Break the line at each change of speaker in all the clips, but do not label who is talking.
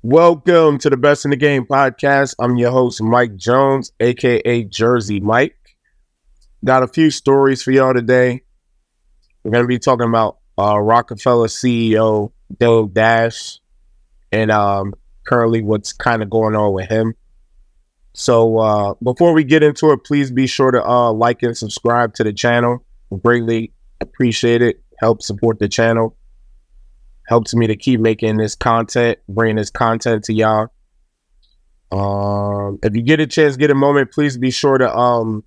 Welcome to the Best in the Game podcast. I'm your host, Mike Jones, aka Jersey Mike. Got a few stories for y'all today. We're going to be talking about Roc-A-Fella CEO Dame Dash and currently what's kind of going on with him. So before we get into it, please be sure to like and subscribe to the channel. Greatly appreciate it. Help support the channel. Helps me to keep making this content, bringing this content to y'all. If you get a chance, get a moment, please be sure to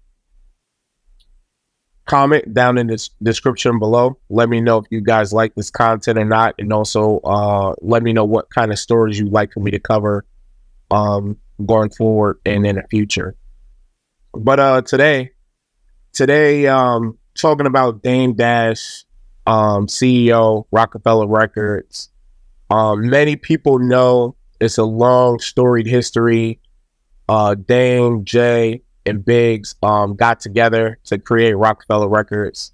comment down in the description below. Let me know if you guys like this content or not, and also let me know what kind of stories you'd like for me to cover going forward and in the future. But today talking about Dame Dash, CEO, Roc-A-Fella Records. Many people know it's a long storied history. Dame, Jay, and Biggs got together to create Roc-A-Fella Records.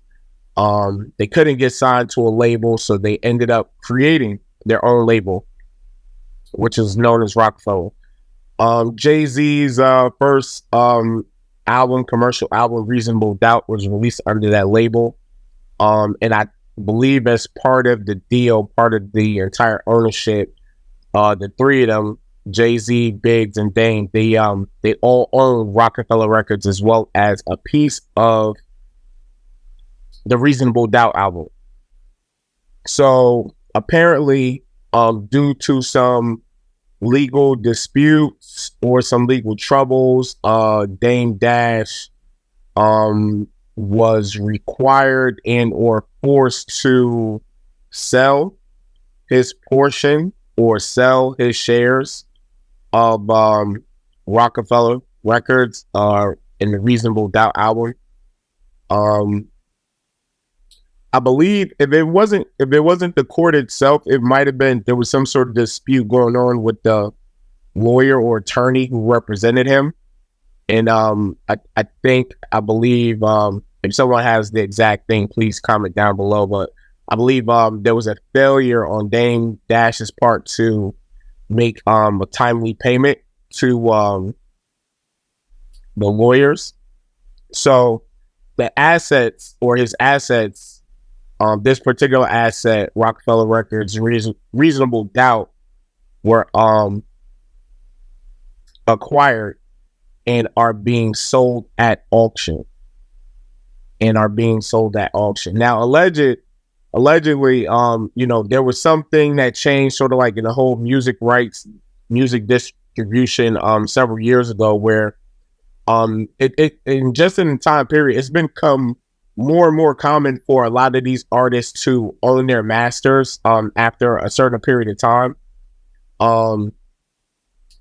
They couldn't get signed to a label, so they ended up creating their own label, which is known as Roc-A-Fella. Jay-Z's first commercial album, Reasonable Doubt, was released under that label. And I believe as part of the deal, part of the entire ownership, the three of them, Jay-Z, Biggs, and Dame, they all own Roc-A-Fella Records as well as a piece of the Reasonable Doubt album. So apparently, due to some legal disputes or some legal troubles, Dame Dash was required and or forced to sell his portion or sell his shares of Roc-A-Fella Records in the Reasonable Doubt album. I believe if it wasn't the court itself, it might have been there was some sort of dispute going on with the lawyer or attorney who represented him. And I believe if someone has the exact thing, please comment down below. But I believe there was a failure on Dame Dash's part to make a timely payment to the lawyers. So the assets or his assets, this particular asset, Roc-A-Fella Records, Reasonable Doubt, were acquired and are being sold at auction. Now, allegedly, there was something that changed sort of like in the whole music rights, music distribution several years ago where it in just in the time period, it's become more and more common for a lot of these artists to own their masters after a certain period of time.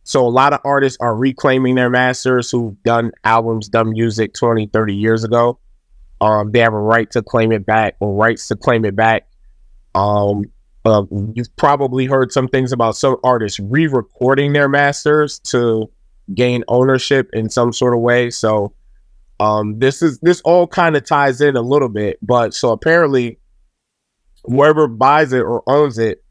So a lot of artists are reclaiming their masters who've done albums, done music 20, 30 years ago. They have a right to claim it back or rights to claim it back. You've probably heard some things about some artists re-recording their masters to gain ownership in some sort of way. So this all kind of ties in a little bit. But so apparently whoever buys it or owns it,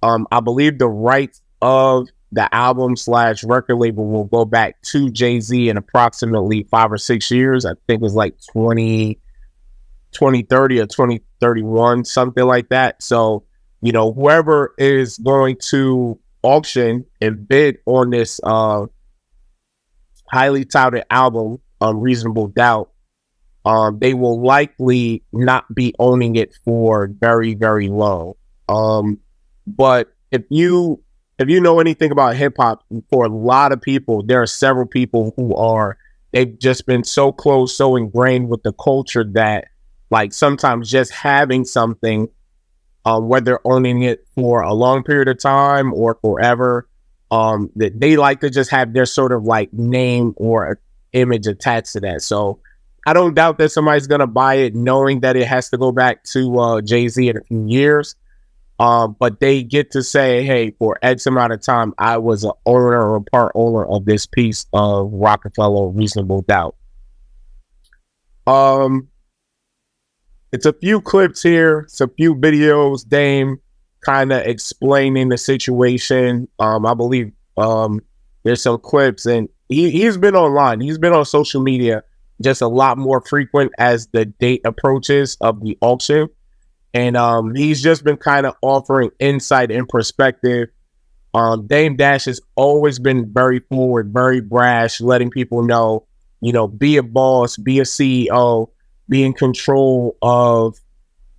I believe the rights of the album / record label will go back to Jay-Z in approximately 5 or 6 years. I think it was like 2030 or 2031, something like that. So, whoever is going to auction and bid on this highly touted album, Reasonable Doubt, they will likely not be owning it for very, very long. But if you know anything about hip hop, for a lot of people, there are several people they've just been so close, so ingrained with the culture that like sometimes just having something, whether owning it for a long period of time or forever, that they like to just have their sort of like name or image attached to that. So I don't doubt that somebody's going to buy it knowing that it has to go back to Jay-Z in a few years. But they get to say, hey, for X amount of time, I was an owner or a part owner of this piece of Roc-A-Fella Reasonable Doubt. It's a few clips here. It's a few videos. Dame kind of explaining the situation. I believe there's some clips, and he's been online. He's been on social media just a lot more frequent as the date approaches of the auction. And he's just been kind of offering insight and perspective. Dame Dash has always been very forward, very brash, letting people know, be a boss, be a CEO, be in control of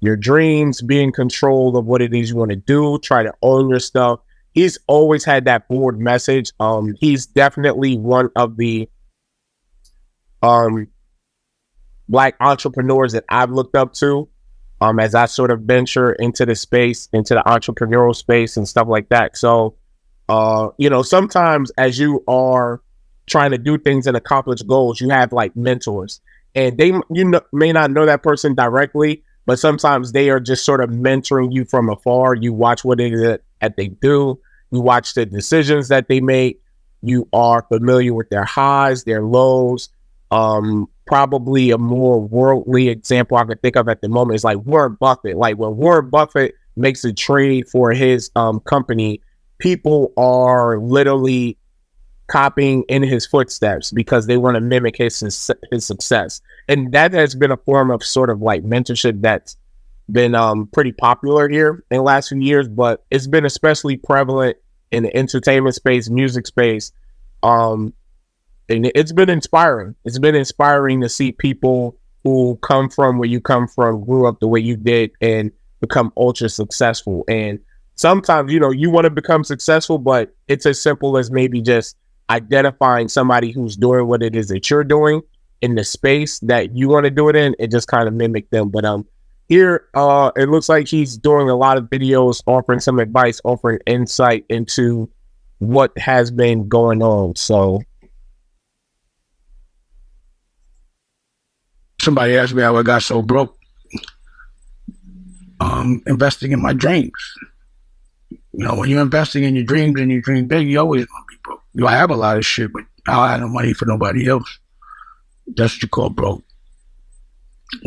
your dreams, be in control of what it is you want to do, try to own your stuff. He's always had that forward message. He's definitely one of the Black entrepreneurs that I've looked up to as I sort of venture into the space, into the entrepreneurial space and stuff like that. So, sometimes as you are trying to do things and accomplish goals, you have like mentors, and may not know that person directly, but sometimes they are just sort of mentoring you from afar. You watch what it is that they do. You watch the decisions that they make. You are familiar with their highs, their lows. Probably a more worldly example I could think of at the moment is like Warren Buffett. Like when Warren Buffett makes a trade for his company, people are literally copying in his footsteps because they want to mimic his success. And that has been a form of sort of like mentorship that's been pretty popular here in the last few years, but it's been especially prevalent in the entertainment space, music space. And it's been inspiring. It's been inspiring to see people who come from where you come from, grew up the way you did, and become ultra successful. And sometimes, you want to become successful, but it's as simple as maybe just identifying somebody who's doing what it is that you're doing in the space that you want to do it in, and just kind of mimic them. But here, it looks like he's doing a lot of videos, offering some advice, offering insight into what has been going on. So
somebody asked me how I got so broke. Investing in my dreams. When you're investing in your dreams and you dream big, you always gonna be broke. I have a lot of shit, but I don't have no money for nobody else. That's what you call broke.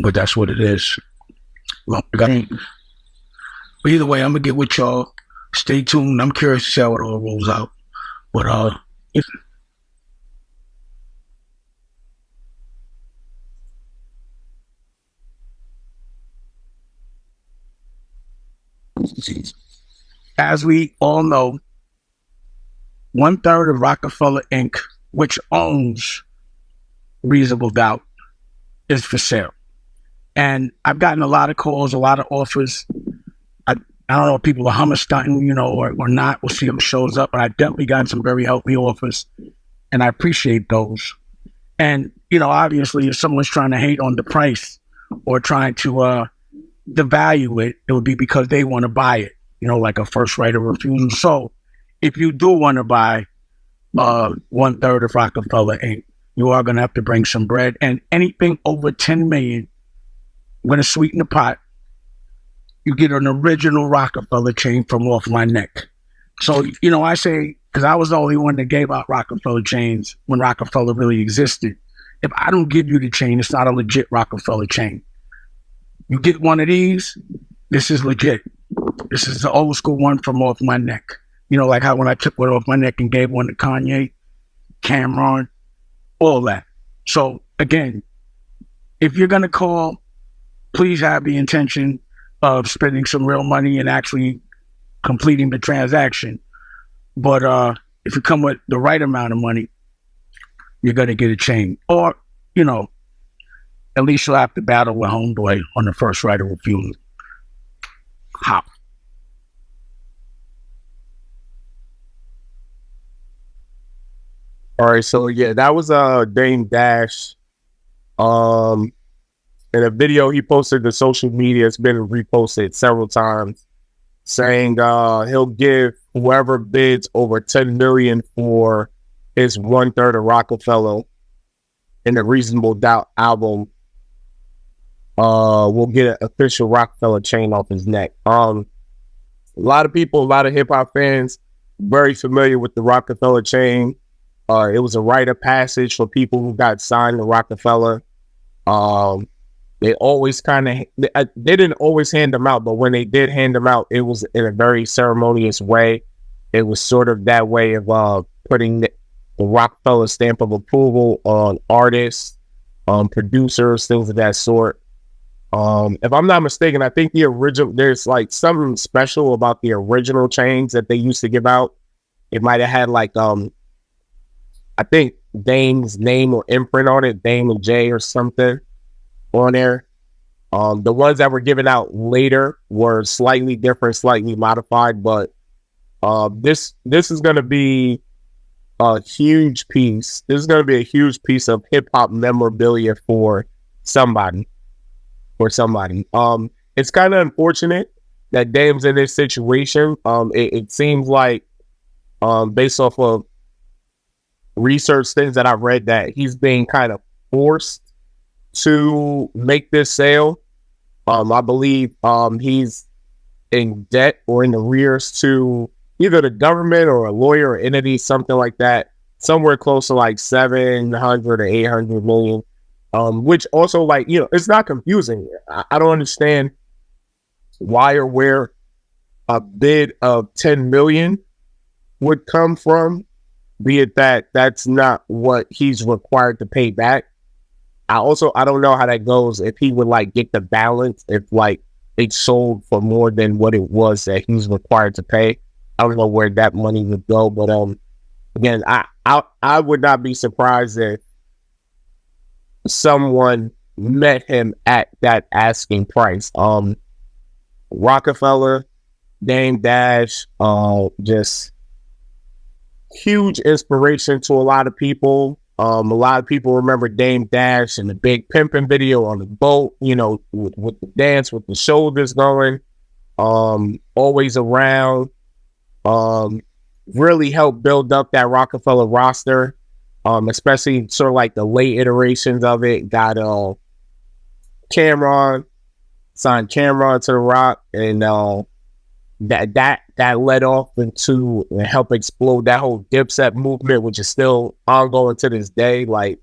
But that's what it is. Well, but either way, I'm gonna get with y'all. Stay tuned. I'm curious to see how it all rolls out. But as we all know, 1/3 of Roc-A-Fella Inc., which owns Reasonable Doubt, is for sale. And I've gotten a lot of calls, a lot of offers. I don't know if people are hummer-stunting, or not. We'll see if it shows up. But I definitely got some very healthy offers, and I appreciate those. And, obviously, if someone's trying to hate on the price or trying to devalue it, it would be because they want to buy it, like a first right of refusal. So if you do want to buy 1/3 of Roc-A-Fella Inc., you are going to have to bring some bread. And anything over 10 million, I'm going to sweeten the pot. You get an original Roc-A-Fella chain from off my neck. So, I say, because I was the only one that gave out Roc-A-Fella chains when Roc-A-Fella really existed. If I don't give you the chain, it's not a legit Roc-A-Fella chain. You get one of these, this is legit. This is the old school one from off my neck. Like how when I took one off my neck and gave one to Kanye, Cameron, all that. So again, if you're going to call, please have the intention of spending some real money and actually completing the transaction. But if you come with the right amount of money, you're going to get a chain. Or, at least you'll have to battle with homeboy on the first right of refusal. Hop.
All right, so yeah, that was Dame Dash. In a video he posted to social media, it's been reposted several times, saying he'll give whoever bids over 10 million for his 1/3 of Roc-A-Fella in the Reasonable Doubt album. Will get an official Roc-A-Fella chain off his neck. A lot of people, a lot of hip hop fans, very familiar with the Roc-A-Fella chain. It was a rite of passage for people who got signed to Roc-A-Fella. They always kind of, they didn't always hand them out, but when they did hand them out, it was in a very ceremonious way. It was sort of that way of putting the Roc-A-Fella stamp of approval on artists, producers, things of that sort. If I'm not mistaken, I think the original, there's like something special about the original chains that they used to give out. It might have had like, I think Dame's name or imprint on it, Dame and J or something on there. The ones that were given out later were slightly different, slightly modified, but this is going to be a huge piece. This is going to be a huge piece of hip hop memorabilia for somebody. It's kind of unfortunate that Dame's in this situation. It seems like, based off of research things that I've read, that he's being kind of forced to make this sale. I believe he's in debt or in arrears to either the government or a lawyer or entity, something like that, somewhere close to like 700 or 800 million. Which also, like, it's not confusing. I don't understand why or where a bid of 10 million would come from, be it that that's not what he's required to pay back. I don't know how that goes, if he would like get the balance, if like it sold for more than what it was that he's required to pay. I don't know where that money would go, but again, I would not be surprised if someone met him at that asking price. Roc-A-Fella, Dame Dash, just huge inspiration to a lot of people. A lot of people remember Dame Dash and the big pimping video on the boat, with the dance, with the shoulders going, always around, really helped build up that Roc-A-Fella roster, especially sort of like the late iterations of it. Got Cameron, signed Cameron to the Rock, and that led off into and helped explode that whole Dipset movement, which is still ongoing to this day. Like,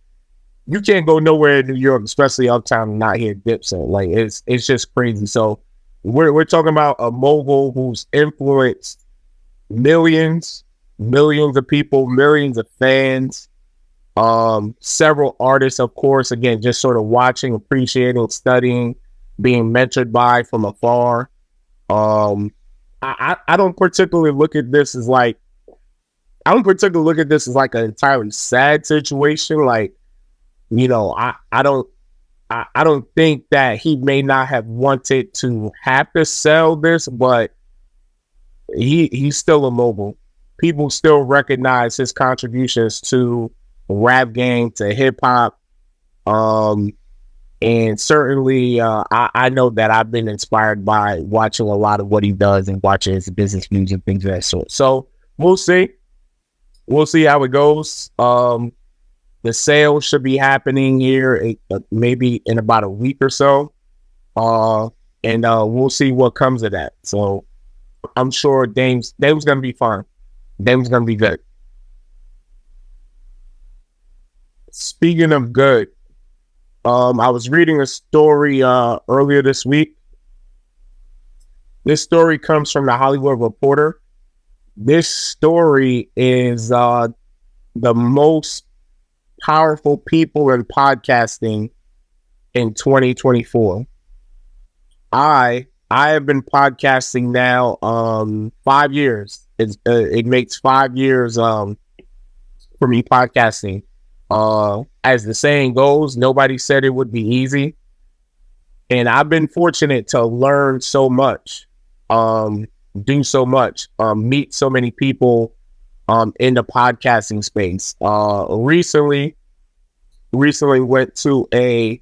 you can't go nowhere in New York, especially uptown, and not hear Dipset. Like, it's just crazy. So we're talking about a mogul who's influenced millions of people, millions of fans, several artists, of course, again, just sort of watching, appreciating, studying, being mentored by from afar. I don't particularly look at this as like, an entirely sad situation. Like, I don't think that he may not have wanted to have to sell this, but he's still a mogul. People still recognize his contributions to the rap game, to hip hop. And certainly, I know that I've been inspired by watching a lot of what he does and watching his business views and things of that sort. So we'll see. We'll see how it goes. The sale should be happening here maybe in about a week or so. And we'll see what comes of that. So I'm sure Dame's going to be fine. Dame's going to be good. Speaking of good, I was reading a story earlier this week. This story comes from the Hollywood Reporter. This story is the most powerful people in podcasting in 2024. I have been podcasting now 5 years. It makes 5 years for me podcasting. As the saying goes, nobody said it would be easy. And I've been fortunate to learn so much, do so much, meet so many people in the podcasting space. Recently went to a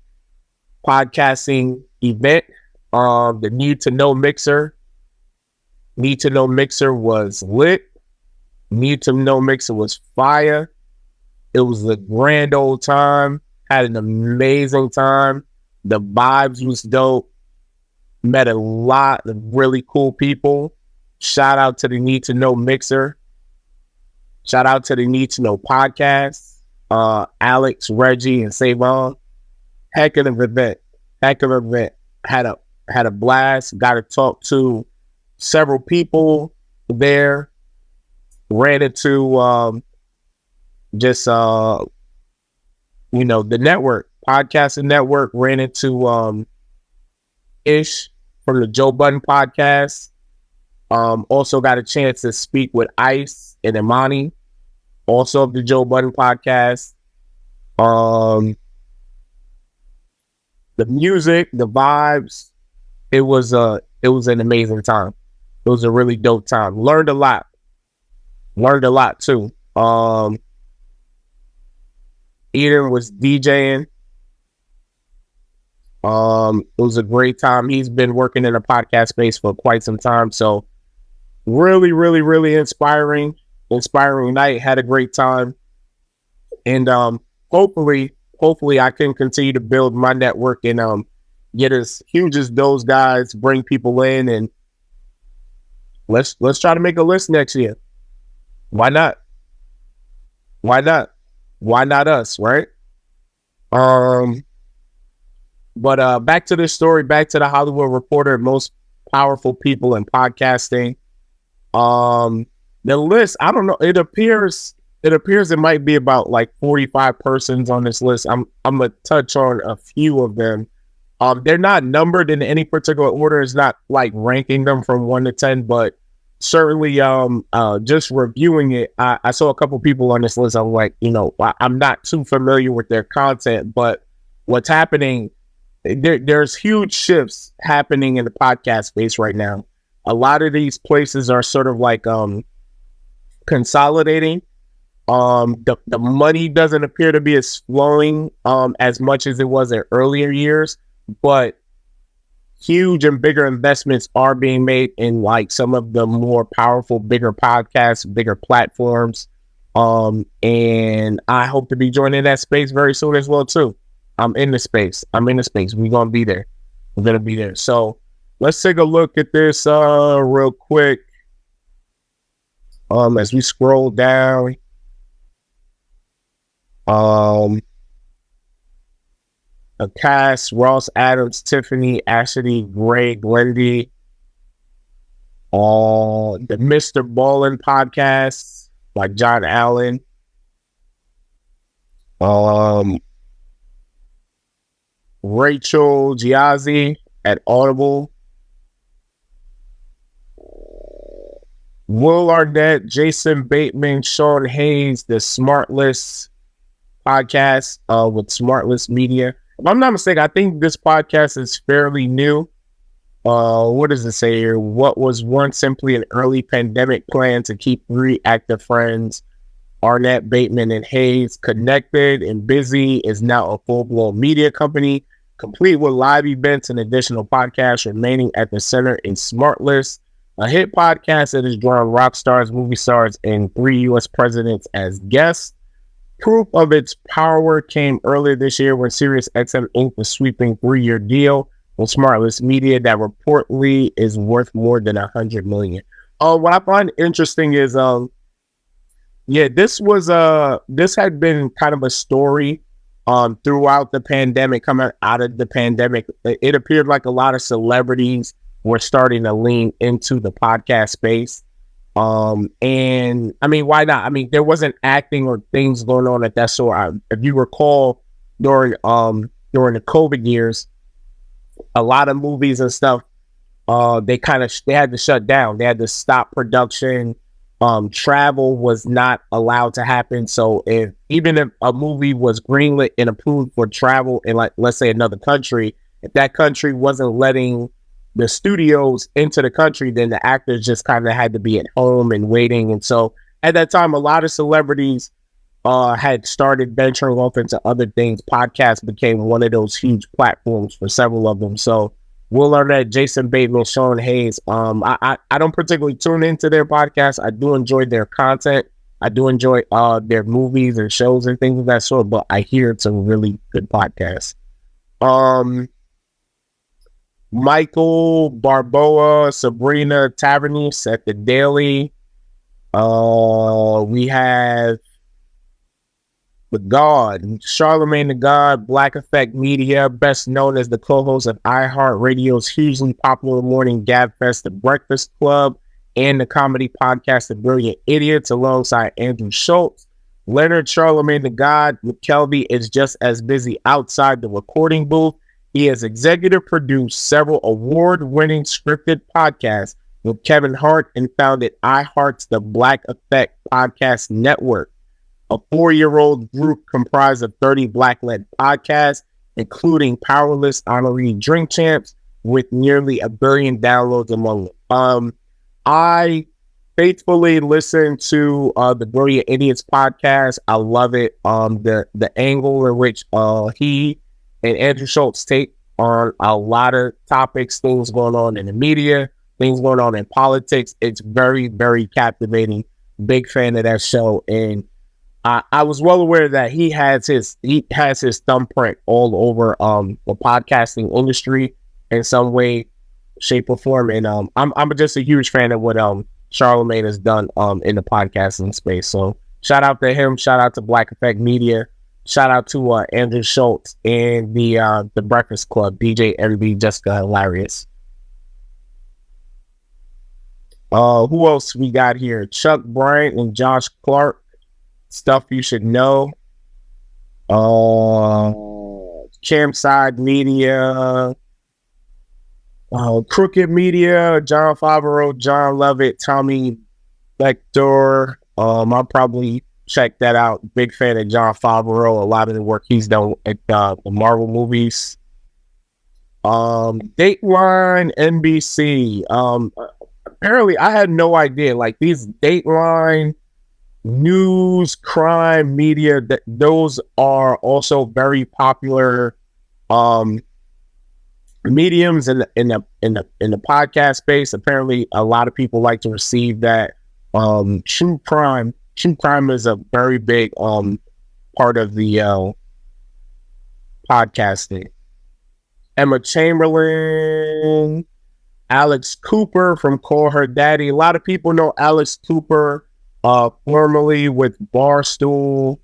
podcasting event, the Need to Know Mixer. Need to Know Mixer was lit. Need to Know Mixer was fire. It was a grand old time. Had an amazing time. The vibes was dope. Met a lot of really cool people. Shout out to the Need to Know Mixer. Shout out to the Need to Know podcast. Alex, Reggie, and Savon. Heck of an event. Heck of an event. Had a blast. Got to talk to several people there. Ran into just the network, podcasting network. Ran into Ish from the Joe Budden podcast. Also got a chance to speak with Ice and Imani, also of the Joe Budden podcast. The music, the vibes, it was an amazing time. It was a really dope time. Learned a lot too. Eden was DJing. It was a great time. He's been working in the podcast space for quite some time. So really, really, really inspiring night. Had a great time. And hopefully I can continue to build my network and get as huge as those guys, bring people in, and let's try to make a list next year. Why not? Why not us, right? But back to this story, back to the Hollywood Reporter, most powerful people in podcasting. The list, I don't know, it appears it might be about like 45 persons on this list. I'm gonna touch on a few of them. They're not numbered in any particular order. It's not like ranking them from 1 to 10, but certainly just reviewing it, I saw a couple people on this list. I'm like, I'm not too familiar with their content, but what's happening, there's huge shifts happening in the podcast space right now. A lot of these places are sort of like consolidating. The money doesn't appear to be as flowing as much as it was in earlier years, but huge and bigger investments are being made in like some of the more powerful, bigger podcasts, bigger platforms. And I hope to be joining that space very soon as well too. I'm in the space. We're gonna be there. So let's take a look at this real quick. As we scroll down. A cast: Ross, Adams, Tiffany, Ashley, Gray, Glendy. The Mr. Ballin podcast, like John Allen. Rachel Giazzi at Audible. Will Arnett, Jason Bateman, Sean Hayes, the Smartless podcast with Smartless Media. If I'm not mistaken, I think this podcast is fairly new. What does it say here? What was once simply an early pandemic plan to keep 3 active friends, Arnett, Bateman, and Hayes, connected and busy is now a full-blown media company, complete with live events and additional podcasts remaining at the center in Smartless, a hit podcast that has drawn rock stars, movie stars, and 3 U.S. presidents as guests. Proof of its power came earlier this year when SiriusXM inked a sweeping 3-year deal with Smartless Media that reportedly is worth more than $100 million. What I find interesting is, this had been kind of a story throughout the pandemic, coming out of the pandemic. It appeared like a lot of celebrities were starting to lean into the podcast space. And I mean, why not? I mean, there wasn't acting or things going on at that sort. If you recall, during the COVID years, a lot of movies and stuff, they had to shut down. They had to stop production. Travel was not allowed to happen. So even if a movie was greenlit and approved for travel in, like, let's say another country, if that country wasn't letting the studios into the country, then the actors just kind of had to be at home and waiting. And so at that time, a lot of celebrities had started venturing off into other things. Podcasts became one of those huge platforms for several of them. So Will Arnett, Jason Bateman, Sean Hayes. I don't particularly tune into their podcasts. I do enjoy their content. I do enjoy their movies and shows and things of that sort, but I hear it's a really good podcast. Michael Barboa, Sabrina Tavernier at The Daily. We have the God, Charlemagne the God, Black Effect Media, best known as the co-host of iHeartRadio's hugely popular morning gabfest, The Breakfast Club, and the comedy podcast, The Brilliant Idiots, alongside Andrew Schultz. Leonard Charlemagne the God McKelvey is just as busy outside the recording booth. He has executive produced several award-winning scripted podcasts with Kevin Hart and founded iHeart's The Black Effect Podcast Network, a 4-year-old group comprised of 30 Black-led podcasts, including Powerless Honorary Drink Champs, with nearly 1 billion downloads among them. I faithfully listen to the Brilliant Idiots podcast. I love it. The angle in which he and Andrew Schultz take on a lot of topics, things going on in the media, things going on in politics. It's very, very captivating. Big fan of that show, and I was well aware that he has his thumbprint all over the podcasting industry in some way, shape, or form. And I'm just a huge fan of what Charlemagne has done in the podcasting space. So shout out to him, shout out to Black Effect Media, shout out to Andrew Schultz and the Breakfast Club, DJ MB, Jessica Hilarious. Who else we got here? Chuck Bryant and Josh Clark. Stuff you should know. Campside Media, Crooked Media, John Favreau, John Lovett, Tommy Lecter. I'll probably check that out. Big fan of John Favreau. A lot of the work he's done at the Marvel movies. Dateline NBC. Apparently, I had no idea. Like these Dateline news, crime, media, those are also very popular mediums in the podcast space. Apparently, a lot of people like to receive that. True crime is a very big part of the podcasting. Emma Chamberlain, Alex Cooper from Call Her Daddy. A lot of people know Alex Cooper formerly with Barstool.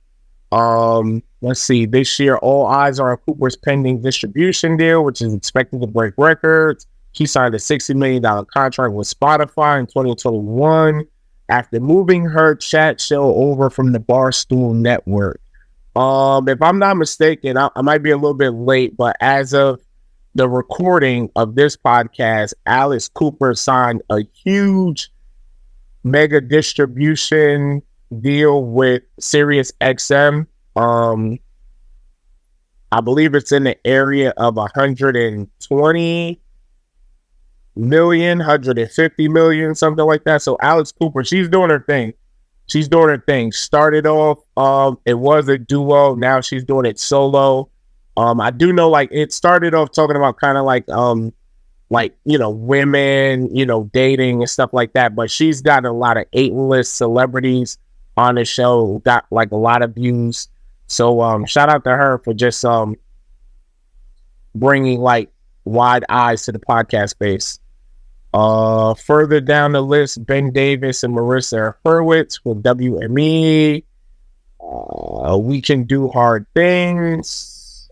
Let's see, this year all eyes are on Cooper's pending distribution deal, which is expected to break records. He signed a $60 million contract with Spotify in 2021 after moving her chat show over from the Barstool network. If I'm not mistaken, I might be a little bit late, but as of the recording of this podcast, Alex Cooper signed a huge mega distribution deal with Sirius XM. I believe it's in the area of 120 million, 150 million, something like that. So Alex Cooper, she's doing her thing. Started off, it was a duo. Now she's doing it solo. I do know, like, it started off talking about kind of like, women, dating and stuff like that. But she's got a lot of A-list celebrities on the show, got like a lot of views. So shout out to her for just bringing like wide eyes to the podcast space. Further down the list, Ben Davis and Marissa Hurwitz with WME. We Can Do Hard Things.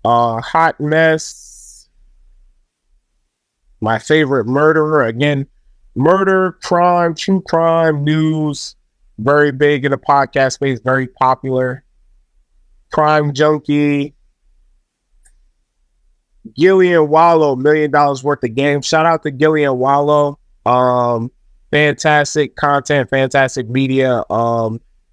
Hot Mess. My Favorite Murderer. Again, murder, crime, true crime, news. Very big in the podcast space. Very popular. Crime Junkie. Gillian Wallow, $1 million worth of games. Shout out to Gillian Wallow. Fantastic content, fantastic media.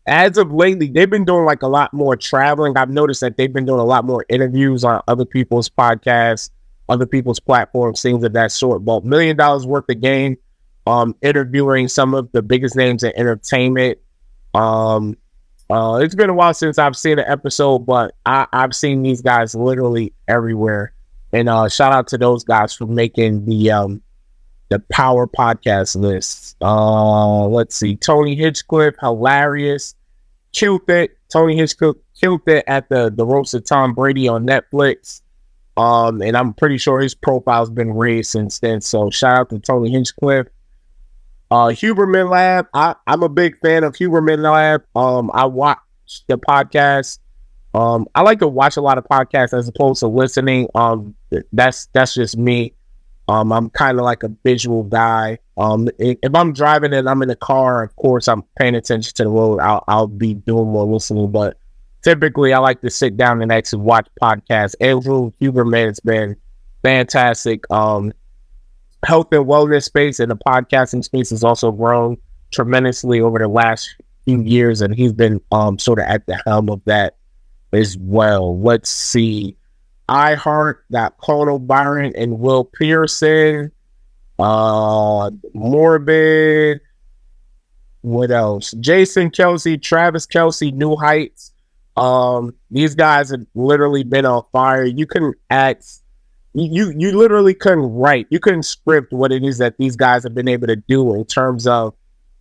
As of lately, they've been doing like a lot more traveling. I've noticed that they've been doing a lot more interviews on other people's podcasts, other people's platforms, things of that sort. But $1 million worth of game, interviewing some of the biggest names in entertainment. It's been a while since I've seen an episode, but I've seen these guys literally everywhere. And shout out to those guys for making the Power Podcast list. Let's see. Tony Hinchcliffe, hilarious. Killed it. Tony Hinchcliffe killed it at the roast of Tom Brady on Netflix. And I'm pretty sure his profile's been raised since then. So shout out to Tony Hinchcliffe. Huberman Lab. I'm a big fan of Huberman Lab. I watch the podcast. I like to watch a lot of podcasts as opposed to listening. That's just me. I'm kind of like a visual guy. If I'm driving and I'm in the car, of course I'm paying attention to the road. I'll be doing more listening, but typically I like to sit down and actually watch podcasts. Andrew Huberman has been fantastic. Health and wellness space and the podcasting space has also grown tremendously over the last few years, and he's been sort of at the helm of that as well. Let's see. iHeart got Conal Byron and Will Pearson. Morbid. What else? Jason Kelsey, Travis Kelsey, New Heights. These guys have literally been on fire. You couldn't ask. You literally couldn't write. You couldn't script what it is that these guys have been able to do in terms of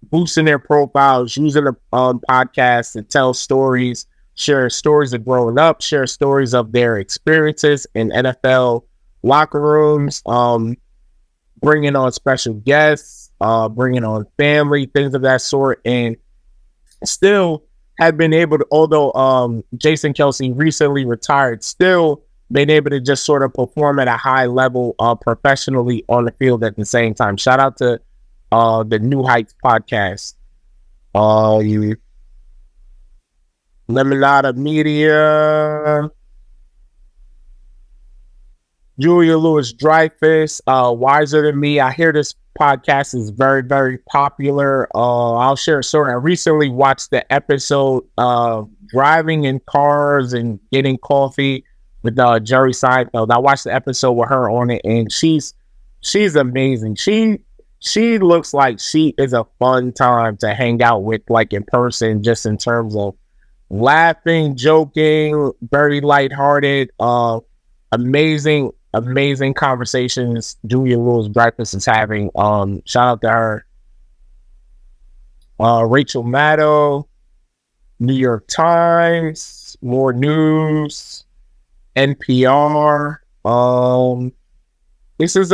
boosting their profiles, using the podcast to tell stories, share stories of growing up, share stories of their experiences in NFL locker rooms, bringing on special guests, bringing on family, things of that sort, and still have been able to, although Jason Kelsey recently retired, still been able to just sort of perform at a high level professionally on the field at the same time. Shout out to the New Heights podcast. Lemonada Media, Julia Louis-Dreyfus, Wiser Than Me. I hear this podcast is very, very popular. I'll share a story. I recently watched the episode of driving in cars and getting coffee with Jerry Seinfeld. I watched the episode with her on it, and she's amazing. She looks like she is a fun time to hang out with, like in person, just in terms of laughing, joking, very lighthearted, amazing conversations Julia Louis-Dreyfus is having. Shout out to her. Rachel Maddow, New York Times, more news, NPR. This is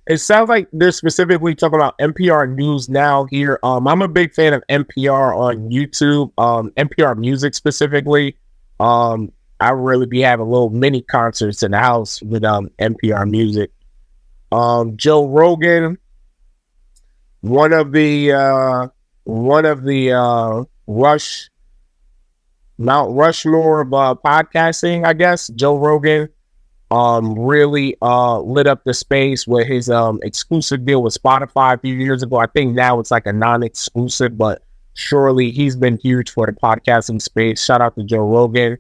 it sounds like they're specifically talking about NPR News Now here. I'm a big fan of NPR on YouTube, NPR Music specifically. I really be having little mini concerts in the house with NPR Music. Joe Rogan, one of the Mount Rushmore of podcasting, I guess. Joe Rogan really lit up the space with his exclusive deal with Spotify a few years ago. I think now it's like a non-exclusive, but surely he's been huge for the podcasting space. Shout out to Joe Rogan.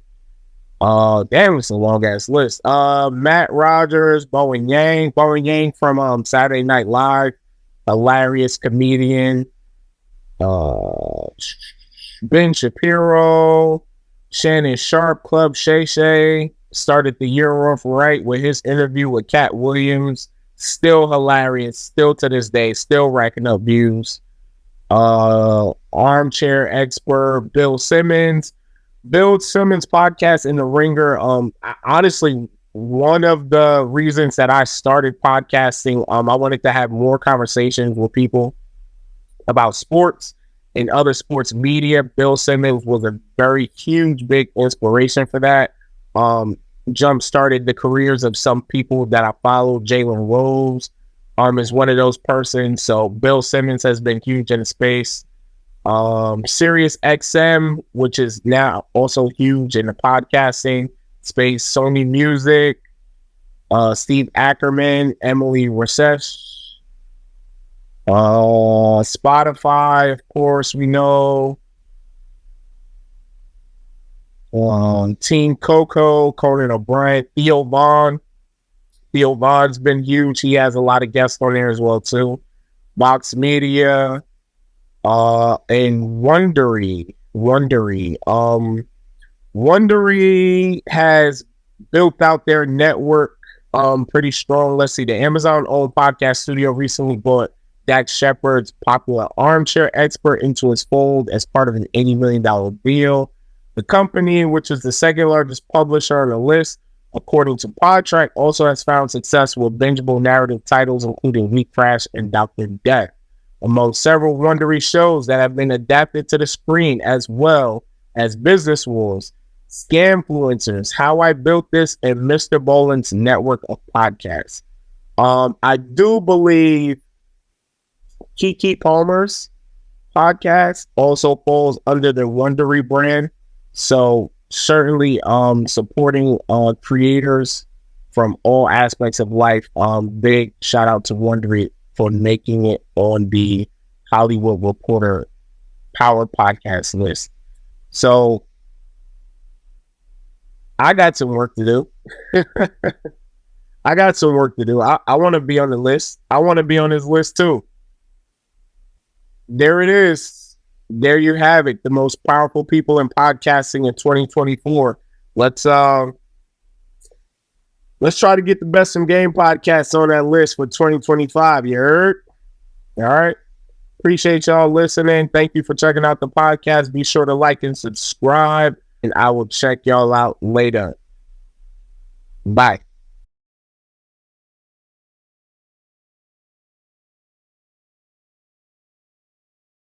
Damn, it's a long ass list. Matt Rogers, Bowen Yang from Saturday Night Live, hilarious comedian. Ben Shapiro, Shannon Sharp, Club Shay Shay started the year off right with his interview with Cat Williams. Still hilarious, still to this day, still racking up views. Armchair expert Bill Simmons podcast in the Ringer. Honestly, one of the reasons that I started podcasting, I wanted to have more conversations with people about sports and other sports media. Bill Simmons was a very huge, big inspiration for that. Jump started the careers of some people that I followed. Jalen Rose is one of those persons. So Bill Simmons has been huge in the space. Sirius XM, which is now also huge in the podcasting space. Sony Music, Steve Ackerman, Emily Rasesh. Spotify, of course, we know. Team Coco, Conan O'Brien, Theo Vaughn. Theo Vaughn's been huge. He has a lot of guests on there as well too. Vox Media, and Wondery. Wondery has built out their network pretty strong. Let's see, the Amazon-owned podcast studio recently bought Dax Shepard's popular Armchair Expert into its fold as part of an $80 million deal. The company, which is the second largest publisher on the list, according to Podtrac, also has found success with bingeable narrative titles, including Week Crash and Dr. Death. among several Wondery shows that have been adapted to the screen, as well as Business Wars, Scamfluencers, How I Built This, and Mr. Boland's network of podcasts. I do believe Keke Palmer's podcast also falls under the Wondery brand. So certainly supporting creators from all aspects of life. Big shout out to Wondery for making it on the Hollywood Reporter Power Podcast list. So I got some work to do. I got some work to do. I want to be on the list. I want to be on this list too. There it is. There you have it. The most powerful people in podcasting in 2024. Let's try to get the Best in Game podcast on that list for 2025. You heard? All right. Appreciate y'all listening. Thank you for checking out the podcast. Be sure to like and subscribe, and I will check y'all out later. Bye.